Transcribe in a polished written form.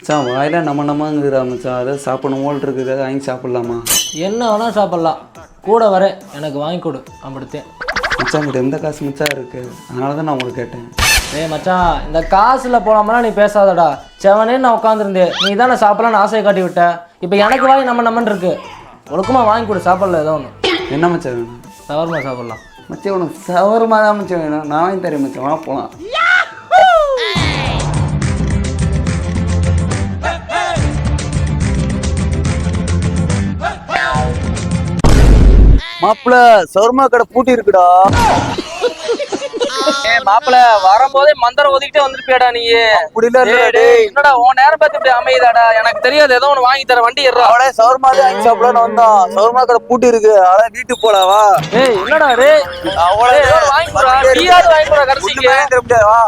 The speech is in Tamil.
மச்சான் வாயில நம்மங்குறா மச்சான். அதாவது சாப்பிடணும் போல் இருக்குது, வாங்கி சாப்பிடலாமா? என்ன வேணா சாப்பிட்லாம், கூட வர எனக்கு வாங்கி கொடு அப்படித்தேன். மச்சான் கிட்ட எந்த காசு மச்சான் இருக்கு, அதனால தான் நான் உங்களுக்கு கேட்டேன். ஏய் மச்சான், இந்த காசில் போலாமலாம் நீ பேசாதடா. செவனே நான் உட்காந்துருந்தேன், நீ தானே சாப்பிடலான்னு ஆசையை காட்டி விட்ட. இப்போ எனக்கு வாங்கி நம்மன்னு இருக்கு, ஒழுக்கமாக வாங்கி கொடு, சாப்பிடல ஏதோ ஒன்று. என்ன மச்சான் வேணும்? சவர்மா சாப்பிட்லாம். மச்சான் உனக்கு சவர்மா தான் மச்சான் வேணும், நான் வாங்கி தரேன் மச்சான், வா போகலாம். மாப்பிள்ள சவர்மா கடை பூட்டி இருக்குடா. மாப்பிள்ள வரும்போதே மந்திரம் ஒதுக்கிட்டே வந்துருப்பியாடா நீ? என்னடா உன் நேரம் பார்த்து இப்படி அமையுதாடா? எனக்கு தெரியாது, ஏதோ ஒன்று வாங்கி தர, வண்டி ஏறா. அவளே சவர்மா தான் வாங்கி சாப்பிடலான்னு வந்தான், சவர்மா கடை பூட்டி இருக்கு, அதான் வீட்டுக்கு போலாவா? ஏய் என்னடா ரே, வாங்கி கொடுறா, டீயாவது வாங்கி கொடுறா கடைசிக்கு. வா